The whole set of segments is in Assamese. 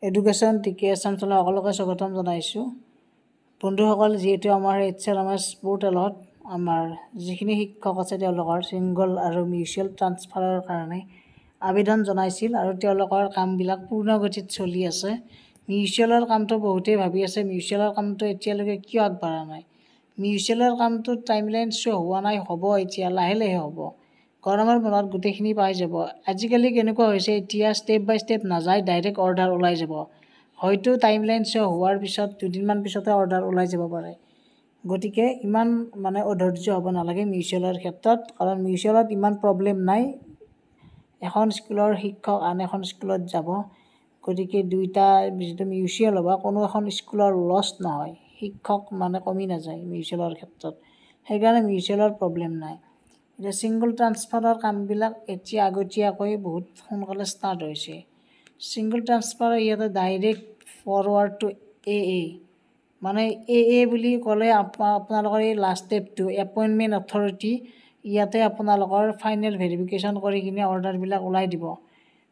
এডুকেশ্যন টিকেশ্যন চলা সকলোকে স্বাগতম জনাইছোঁ বন্ধুসকল যিহেতু আমাৰ HLMS পোৰ্টেলত আমাৰ যিখিনি শিক্ষক আছে তেওঁলোকৰ সিংগল আৰু মিউচুৱেল ট্ৰান্সফাৰৰ কাৰণে আবেদন জনাইছিল আৰু তেওঁলোকৰ কামবিলাক পূৰ্ণগতিত চলি আছে মিউচুৱেলৰ কামটো বহুতেই ভাবি আছে মিউচুৱেলৰ কামটো এতিয়ালৈকে কিয় আগবঢ়া নাই মিউচুৱেলৰ কামটো টাইমলাইন শ্ব' হোৱা নাই হ'ব এতিয়া লাহে লাহে হ'ব গৰমৰ বন্ধত গোটেইখিনি পাই যাব আজিকালি কেনেকুৱা হৈছে এতিয়া ষ্টেপ বাই ষ্টেপ নাযায় ডাইৰেক্ট অৰ্ডাৰ ওলাই যাব হয়তো টাইমলাইন শ্ব' হোৱাৰ পিছত দুদিনমান পিছতে অৰ্ডাৰ ওলাই যাব পাৰে গতিকে ইমান মানে অধৈৰ্য হ'ব নালাগে মিউচুৱেলৰ ক্ষেত্ৰত কাৰণ মিউচুৱেলত ইমান প্ৰব্লেম নাই এখন স্কুলৰ শিক্ষক আন এখন স্কুলত যাব গতিকে দুইটা যিটো মিউচুৱেল হ'ব কোনো এখন স্কুলৰ লছ নহয় শিক্ষক মানে কমি নাযায় মিউচুৱেলৰ ক্ষেত্ৰত সেইকাৰণে মিউচুৱেলৰ প্ৰব্লেম নাই এতিয়া সিংগল ট্ৰান্সফাৰৰ কামবিলাক এতিয়া আগতীয়াকৈ বহুত সোনকালে ষ্টাৰ্ট হৈছে সিংগল ট্ৰান্সফাৰ ইয়াতে ডাইৰেক্ট ফৰৱাৰ্ড টু AA মানে AA বুলি ক'লে আপোনালোকৰ এই লাষ্ট ষ্টেপটো এপইণ্টমেণ্ট অথৰিটি ইয়াতে আপোনালোকৰ ফাইনেল ভেৰিফিকেশ্যন কৰি কিনে অৰ্ডাৰবিলাক ওলাই দিব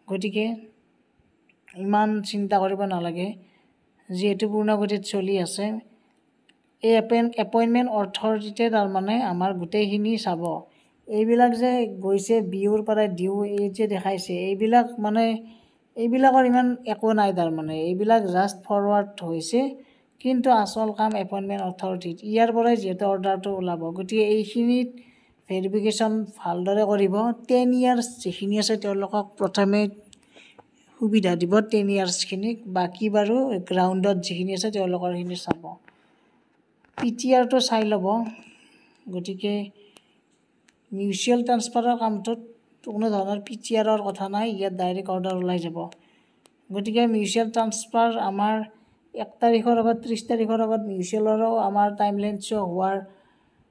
গতিকে ইমান চিন্তা কৰিব নালাগে যিহেতু পূৰ্ণগতিত চলি আছে এই এপইণ্টমেণ্ট অথৰিটিতে তাৰমানে আমাৰ গোটেইখিনি চাব এইবিলাক যে গৈছে বিউৰ পৰা ডিউ এই যে দেখাইছে এইবিলাকৰ ইমান একো নাই তাৰমানে এইবিলাক জাষ্ট ফৰৱাৰ্ড হৈছে কিন্তু আচল কাম এপইণ্টমেণ্ট অথৰিটিত ইয়াৰ পৰাই যিহেতু অৰ্ডাৰটো ওলাব গতিকে এইখিনিত ভেৰিফিকেশ্যন ভালদৰে কৰিব 10 ইয়াৰ্ছ যিখিনি আছে তেওঁলোকক প্ৰথমে সুবিধা দিব 10 ইয়াৰ্ছখিনিক বাকী বাৰু গ্ৰাউণ্ডত যিখিনি আছে তেওঁলোকৰখিনি চাব PTRটো চাই ল'ব গতিকে মিউচুৱেল ট্ৰান্সফাৰৰ কামটোত কোনো ধৰণৰ PTRৰ কথা নাই ইয়াত ডাইৰেক্ট অৰ্ডাৰ ওলাই যাব গতিকে মিউচুৱেল ট্ৰান্সফাৰ আমাৰ 1 তাৰিখৰ আগত 30 তাৰিখৰ আগত মিউচুৱেলৰো আমাৰ টাইমলাইন শ্ব' হোৱাৰ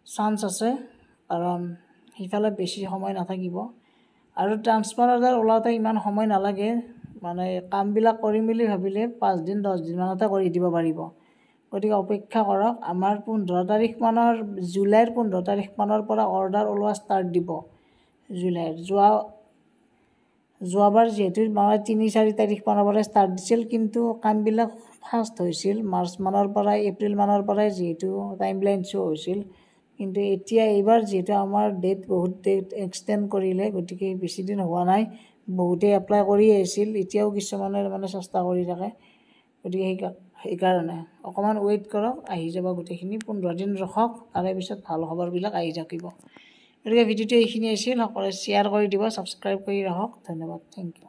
চান্স আছে কাৰণ সিফালে বেছি সময় নাথাকিব আৰু ট্ৰান্সফাৰ অৰ্ডাৰ ওলাওঁতে ইমান সময় নালাগে মানে কামবিলাক কৰিম বুলি ভাবিলে 5 দিন 10 দিনমানতে কৰি দিব পাৰিব গতিকে অপেক্ষা কৰক আমাৰ 15 তাৰিখ মানৰ জুলাইৰ 15 তাৰিখ মানৰ পৰা অৰ্ডাৰ ওলোৱা ষ্টাৰ্ট দিব জুলাইৰ যোৱাবাৰ যিহেতু মানে 3-4 তাৰিখ মানৰ পৰা ষ্টাৰ্ট দিছিল কিন্তু কামবিলাক ফাষ্ট হৈছিল মাৰ্চ মানৰ পৰা এপ্ৰিল মানৰ পৰাই যিহেতু টাইমলাইন শ্ব' হৈছিল কিন্তু এতিয়া এইবাৰ যিহেতু আমাৰ বহুত ডেট এক্সটেণ্ড কৰিলে গতিকে বেছি দিন হোৱা নাই বহুতে এপ্লাই কৰি আহিছিল এতিয়াও কিছুমানে মানে চেষ্টা কৰি থাকে গতিকে সেইকাৰণে অকণমান ৱেইট কৰক আহি যাব গোটেইখিনি 15 দিন ৰখক তাৰে পিছত ভাল খবৰবিলাক আহি থাকিব গতিকে ভিডিঅ'টো এইখিনি আছিল সকলোৱে শ্বেয়াৰ কৰি দিব ছাবস্ক্ৰাইব কৰি ৰাখক ধন্যবাদ থেংক ইউ